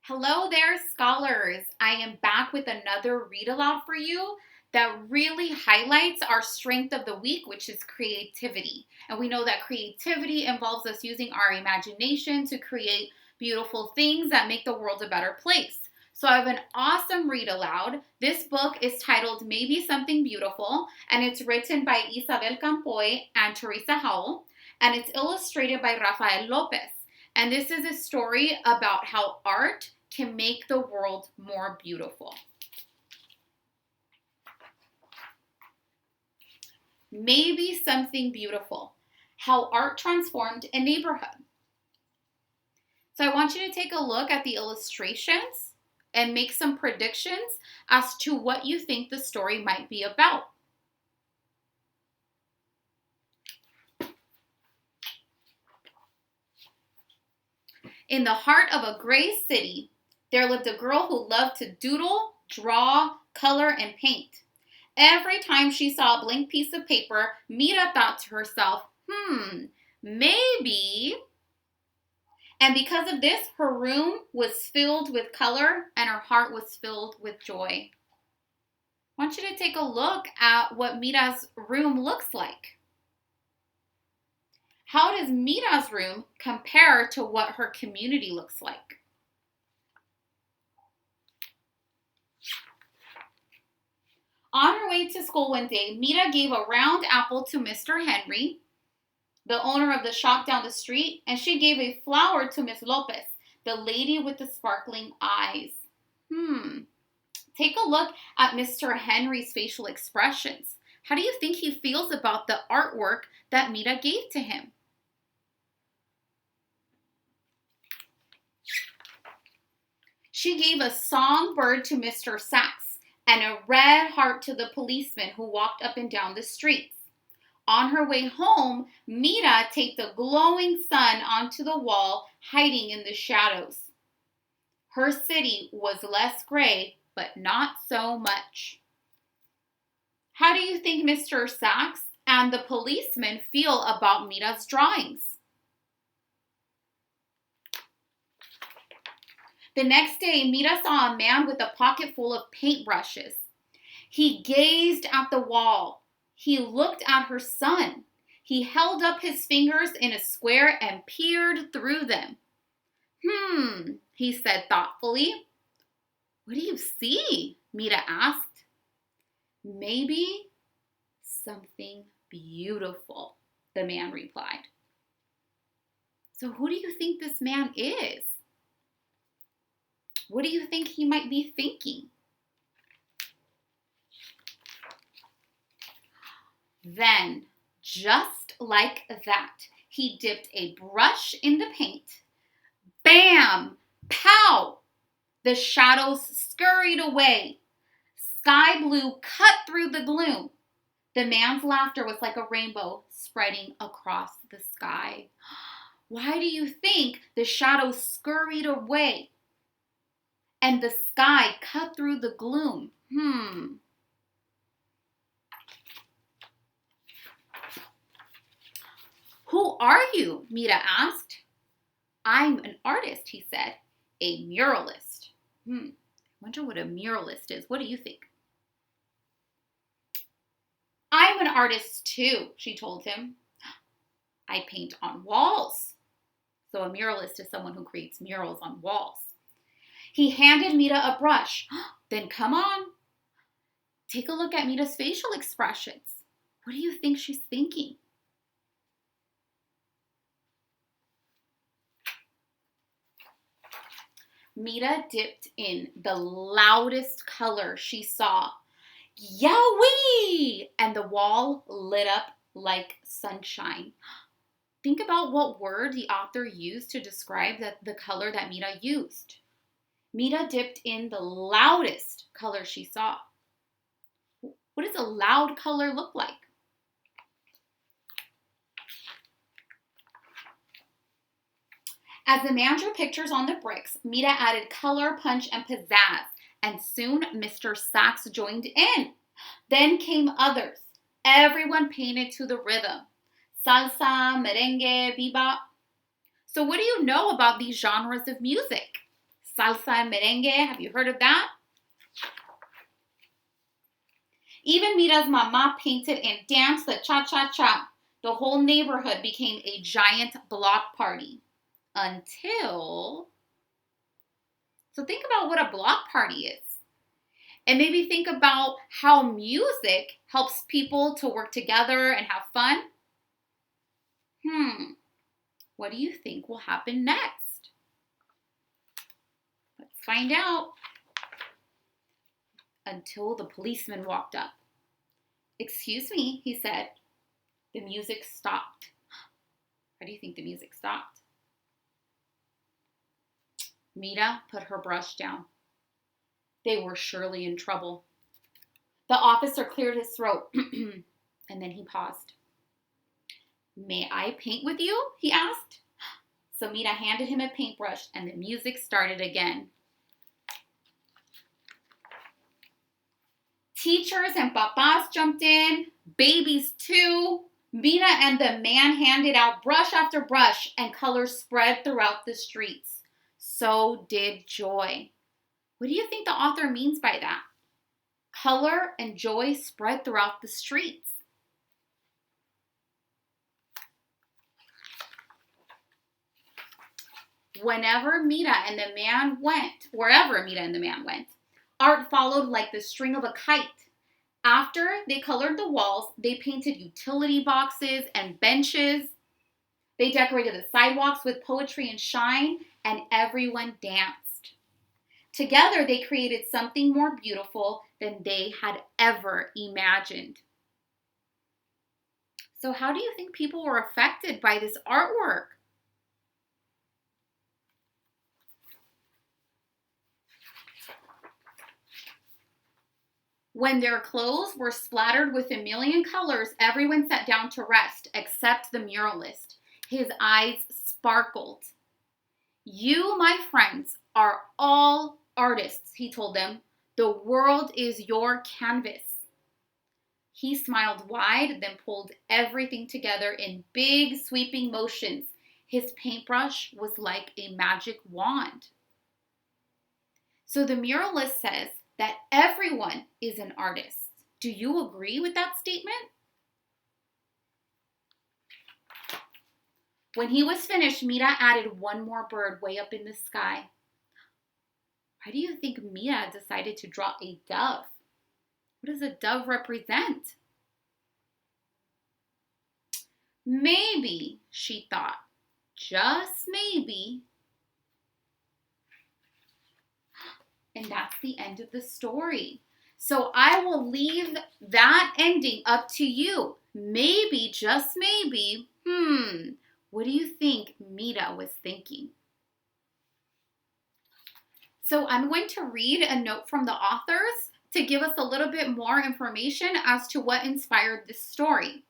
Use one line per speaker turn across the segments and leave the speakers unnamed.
Hello there, scholars. I am back with another read aloud for you that really highlights our strength of the week, which is creativity. And we know that creativity involves us using our imagination to create beautiful things that make the world a better place. So I have an awesome read aloud. This book is titled Maybe Something Beautiful, and it's written by Isabel Campoy and Theresa Howell, and it's illustrated by Rafael Lopez. And this is a story about how art can make the world more beautiful. Maybe Something Beautiful, how art transformed a neighborhood. So I want you to take a look at the illustrations and make some predictions as to what you think the story might be about. In the heart of a gray city, there lived a girl who loved to doodle, draw, color, and paint. Every time she saw a blank piece of paper, Mira thought to herself, maybe. And because of this, her room was filled with color and her heart was filled with joy. I want you to take a look at what Mira's room looks like. How does Mira's room compare to what her community looks like? On her way to school one day, Mira gave a round apple to Mr. Henry, the owner of the shop down the street, and she gave a flower to Miss Lopez, the lady with the sparkling eyes. Take a look at Mr. Henry's facial expressions. How do you think he feels about the artwork that Mira gave to him? She gave a songbird to Mr. Sachs and a red heart to the policeman who walked up and down the streets. On her way home, Mira taped a glowing sun onto the wall, hiding in the shadows. Her city was less gray, but not so much. How do you think Mr. Sachs and the policeman feel about Mira's drawings? The next day, Mira saw a man with a pocket full of paintbrushes. He gazed at the wall. He looked at her son. He held up his fingers in a square and peered through them. He said thoughtfully. What do you see? Mira asked. Maybe something beautiful, the man replied. So who do you think this man is? What do you think he might be thinking? Then, just like that, he dipped a brush in the paint. Bam! Pow! The shadows scurried away. Sky blue cut through the gloom. The man's laughter was like a rainbow spreading across the sky. Why do you think the shadows scurried away and the sky cut through the gloom? Who are you? Mira asked. I'm an artist, he said. A muralist. I wonder what a muralist is. What do you think? I'm an artist too, she told him. I paint on walls. So a muralist is someone who creates murals on walls. He handed Mira a brush. Then come on. Take a look at Mira's facial expressions. What do you think she's thinking? Mira dipped in the loudest color she saw. Yahweh! And the wall lit up like sunshine. Think about what word the author used to describe the color that Mira used. Mira dipped in the loudest color she saw. What does a loud color look like? As the man drew pictures on the bricks, Mira added color, punch, and pizzazz, and soon Mr. Sachs joined in. Then came others. Everyone painted to the rhythm. Salsa, merengue, bebop. So what do you know about these genres of music? salsa and merengue. Have you heard of that? Even Mira's mama painted and danced the cha-cha-cha. The whole neighborhood became a giant block party. So think about what a block party is. And maybe think about how music helps people to work together and have fun. What do you think will happen next? Let's find out. Until the policeman walked up. "Excuse me," he said. The music stopped. How do you think the music stopped? Mira put her brush down. They were surely in trouble. The officer cleared his throat, and then he paused. "May I paint with you?" he asked. So Mira handed him a paintbrush, and the music started again. Teachers and papas jumped in, babies too. Mira and the man handed out brush after brush, and colors spread throughout the streets. So did joy. What do you think the author means by that? Color and joy spread throughout the streets. Wherever Mira and the man went, art followed like the string of a kite. After they colored the walls, they painted utility boxes and benches. They decorated the sidewalks with poetry and shine, and everyone danced. Together, they created something more beautiful than they had ever imagined. So how do you think people were affected by this artwork? When their clothes were splattered with a million colors, everyone sat down to rest, except the muralist. His eyes sparkled. "You, my friends, are all artists," he told them. "The world is your canvas." He smiled wide, then pulled everything together in big, sweeping motions. His paintbrush was like a magic wand. So the muralist says that everyone is an artist. Do you agree with that statement? When he was finished, Mira added one more bird way up in the sky. Why do you think Mira decided to draw a dove? What does a dove represent? Maybe, she thought, just maybe. And that's the end of the story. So I will leave that ending up to you. Maybe, just maybe, what do you think Mira was thinking? So I'm going to read a note from the authors to give us a little bit more information as to what inspired this story.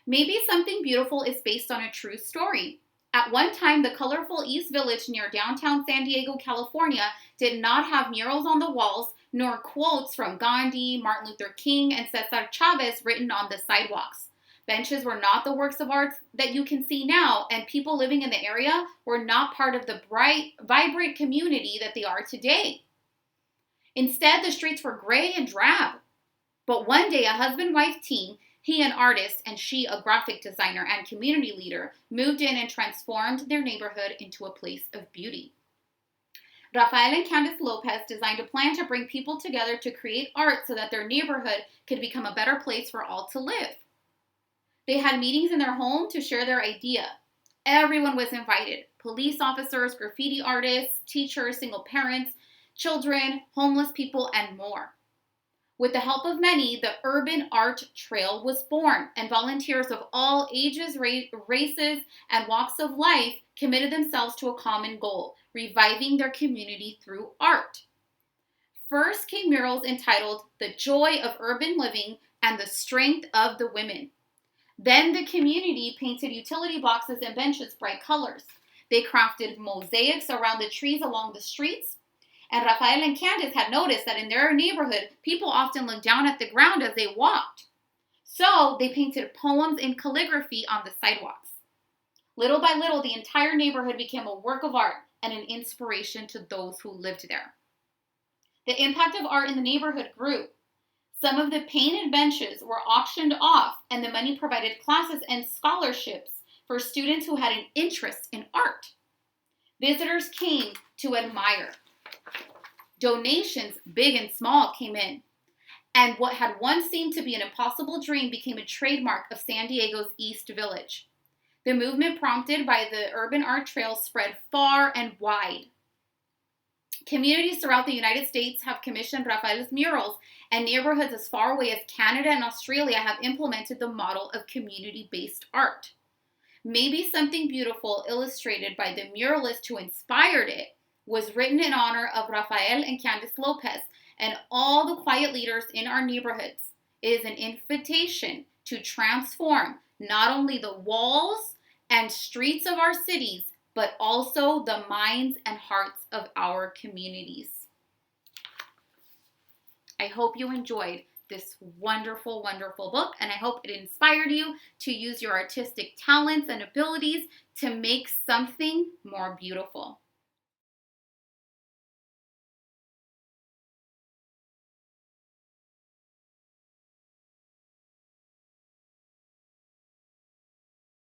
Maybe something beautiful is based on a true story. At one time, the colorful East Village near downtown San Diego, California, did not have murals on the walls, nor quotes from Gandhi, Martin Luther King, and Cesar Chavez written on the sidewalks. Benches were not the works of art that you can see now, and people living in the area were not part of the bright, vibrant community that they are today. Instead, the streets were gray and drab. But one day, a husband-wife team, he an artist and she a graphic designer and community leader, moved in and transformed their neighborhood into a place of beauty. Rafael and Candice Lopez designed a plan to bring people together to create art so that their neighborhood could become a better place for all to live. They had meetings in their home to share their idea. Everyone was invited: police officers, graffiti artists, teachers, single parents, children, homeless people, and more. With the help of many, the Urban Art Trail was born, and volunteers of all ages, races, and walks of life committed themselves to a common goal: reviving their community through art. First came murals entitled "The Joy of Urban Living" and "The Strength of the Women." Then the community painted utility boxes and benches bright colors. They crafted mosaics around the trees along the streets. And Rafael and Candice had noticed that in their neighborhood, people often looked down at the ground as they walked. So they painted poems in calligraphy on the sidewalks. Little by little, the entire neighborhood became a work of art, and an inspiration to those who lived there. The impact of art in the neighborhood grew. Some of the painted benches were auctioned off, and the money provided classes and scholarships for students who had an interest in art. Visitors came to admire. Donations, big and small, came in. And what had once seemed to be an impossible dream became a trademark of San Diego's East Village. The movement prompted by the urban art trail spread far and wide. Communities throughout the United States have commissioned Rafael's murals, and neighborhoods as far away as Canada and Australia have implemented the model of community-based art. Maybe something beautiful illustrated by the muralist who inspired it was written in honor of Rafael and Candice Lopez and all the quiet leaders in our neighborhoods. It is an invitation to transform not only the walls and streets of our cities, but also the minds and hearts of our communities. I hope you enjoyed this wonderful, wonderful book, and I hope it inspired you to use your artistic talents and abilities to make something more beautiful.